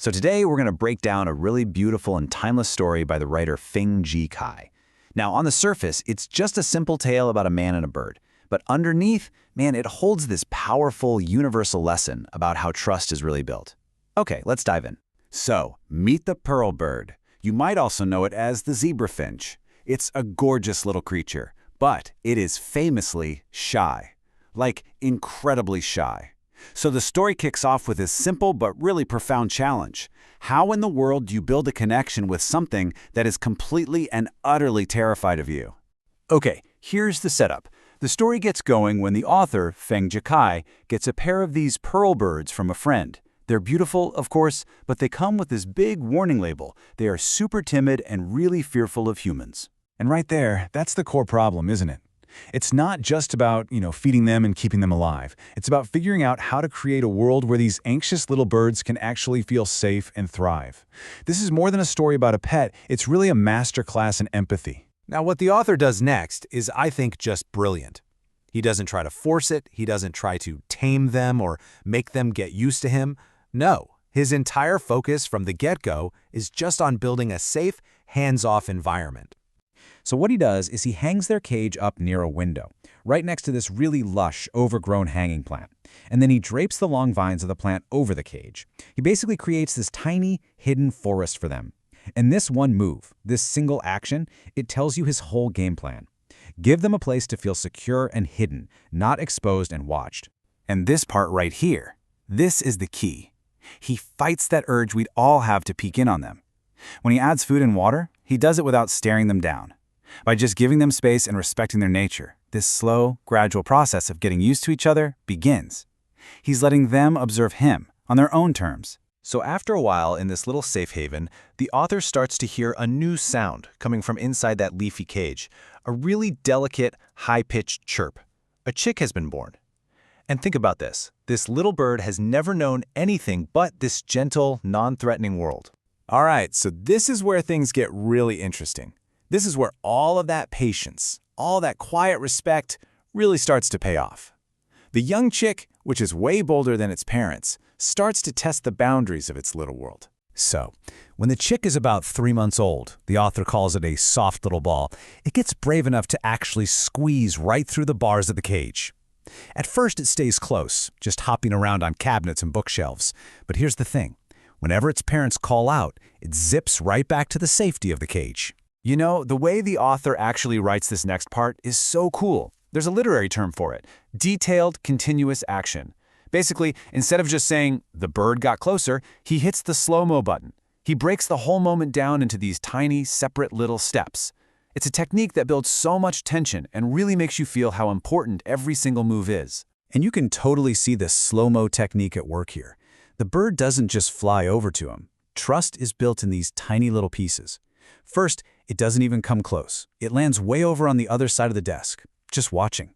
So today we're going to break down a really beautiful and timeless story by the writer Feng-Ji Kai. Now, on the surface, it's just a simple tale about a man and a bird. But underneath, man, it holds this powerful, universal lesson about how trust is really built. Okay, let's dive in. So, meet the pearl bird. You might also know it as the zebra finch. It's a gorgeous little creature, but it is famously shy. Like, incredibly shy. So the story kicks off with this simple but really profound challenge. How in the world do you build a connection with something that is completely and utterly terrified of you? Okay, here's the setup. The story gets going when the author, Feng-Ji Kai, gets a pair of these pearl birds from a friend. They're beautiful, of course, but they come with this big warning label. They are super timid and really fearful of humans. And right there, that's the core problem, isn't it? It's not just about, feeding them and keeping them alive. It's about figuring out how to create a world where these anxious little birds can actually feel safe and thrive. This is more than a story about a pet. It's really a masterclass in empathy. Now, what the author does next is, I think, just brilliant. He doesn't try to force it. He doesn't try to tame them or make them get used to him. No, his entire focus from the get-go is just on building a safe, hands-off environment. So what he does is he hangs their cage up near a window, right next to this really lush, overgrown hanging plant. And then he drapes the long vines of the plant over the cage. He basically creates this tiny, hidden forest for them. And this one move, this single action, it tells you his whole game plan. Give them a place to feel secure and hidden, not exposed and watched. And this part right here, this is the key. He fights that urge we'd all have to peek in on them. When he adds food and water, he does it without staring them down. By just giving them space and respecting their nature, this slow, gradual process of getting used to each other begins. He's letting them observe him on their own terms. So after a while in this little safe haven, the author starts to hear a new sound coming from inside that leafy cage, a really delicate, high-pitched chirp. A chick has been born. And think about this. This little bird has never known anything but this gentle, non-threatening world. All right, so this is where things get really interesting. This is where all of that patience, all that quiet respect really starts to pay off. The young chick, which is way bolder than its parents, starts to test the boundaries of its little world. So, when the chick is about 3 months old, the author calls it a soft little ball, it gets brave enough to actually squeeze right through the bars of the cage. At first, it stays close, just hopping around on cabinets and bookshelves. But here's the thing. Whenever its parents call out, it zips right back to the safety of the cage. You know, the way the author actually writes this next part is so cool. There's a literary term for it. Detailed, continuous action. Basically, instead of just saying, the bird got closer, he hits the slow-mo button. He breaks the whole moment down into these tiny, separate little steps. It's a technique that builds so much tension and really makes you feel how important every single move is. And you can totally see the slow-mo technique at work here. The bird doesn't just fly over to him. Trust is built in these tiny little pieces. First, it doesn't even come close. It lands way over on the other side of the desk, just watching.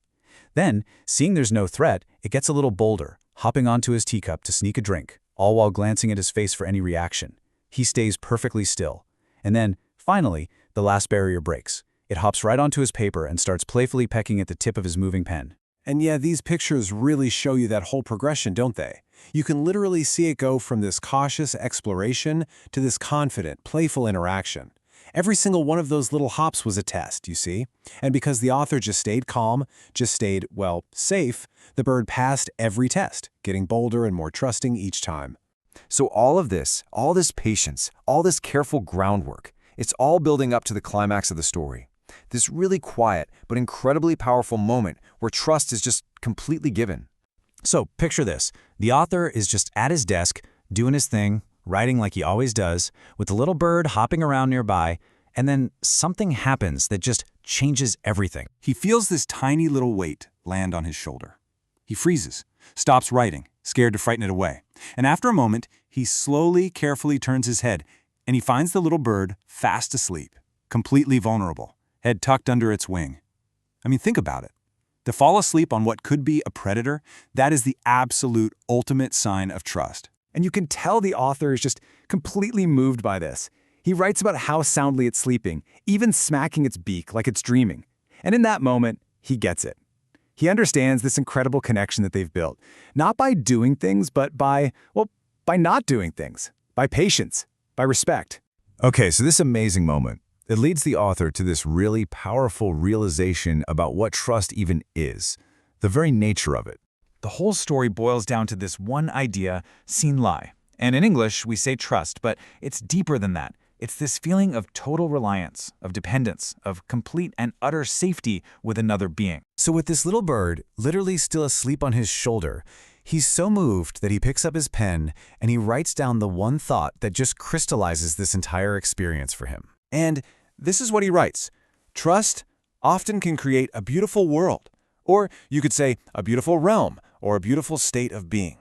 Then, seeing there's no threat, it gets a little bolder, hopping onto his teacup to sneak a drink, all while glancing at his face for any reaction. He stays perfectly still. And then, finally, the last barrier breaks. It hops right onto his paper and starts playfully pecking at the tip of his moving pen. And yeah, these pictures really show you that whole progression, don't they? You can literally see it go from this cautious exploration to this confident, playful interaction. Every single one of those little hops was a test, you see? And because the author just stayed calm, just stayed, well, safe, the bird passed every test, getting bolder and more trusting each time. So all this patience, all this careful groundwork, it's all building up to the climax of the story. This really quiet but incredibly powerful moment where trust is just completely given. So picture this. The author is just at his desk, doing his thing, writing like he always does, with the little bird hopping around nearby, and then something happens that just changes everything. He feels this tiny little weight land on his shoulder. He freezes, stops writing, scared to frighten it away. And after a moment, he slowly, carefully turns his head, and he finds the little bird fast asleep, completely vulnerable, head tucked under its wing. I mean, think about it. To fall asleep on what could be a predator, that is the absolute ultimate sign of trust. And you can tell the author is just completely moved by this. He writes about how soundly it's sleeping, even smacking its beak like it's dreaming. And in that moment, he gets it. He understands this incredible connection that they've built, not by doing things, but by not doing things. by patience, by respect. Okay, so this amazing moment, it leads the author to this really powerful realization about what trust even is, the very nature of it. The whole story boils down to this one idea, sin lai. And in English, we say trust, but it's deeper than that. It's this feeling of total reliance, of dependence, of complete and utter safety with another being. So with this little bird literally still asleep on his shoulder, he's so moved that he picks up his pen and he writes down the one thought that just crystallizes this entire experience for him. And this is what he writes. Trust often can create a beautiful world, or you could say a beautiful realm, or a beautiful state of being.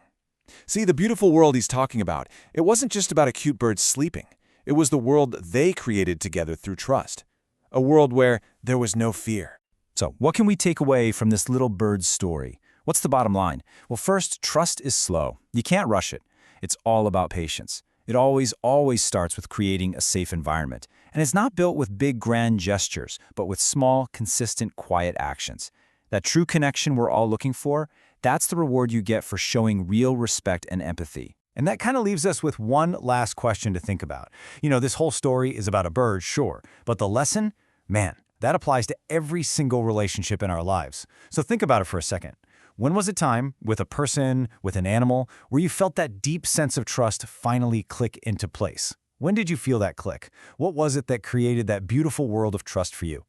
See, the beautiful world he's talking about, it wasn't just about a cute bird sleeping. It was the world they created together through trust. A world where there was no fear. So what can we take away from this little bird's story? What's the bottom line? Well, first, trust is slow. You can't rush it. It's all about patience. It always starts with creating a safe environment. And it's not built with big, grand gestures, but with small, consistent, quiet actions. That true connection we're all looking for, that's the reward you get for showing real respect and empathy. And that kind of leaves us with one last question to think about. You know, this whole story is about a bird, sure, but the lesson, man, that applies to every single relationship in our lives. So think about it for a second. When was a time, with a person, with an animal, where you felt that deep sense of trust finally click into place? When did you feel that click? What was it that created that beautiful world of trust for you?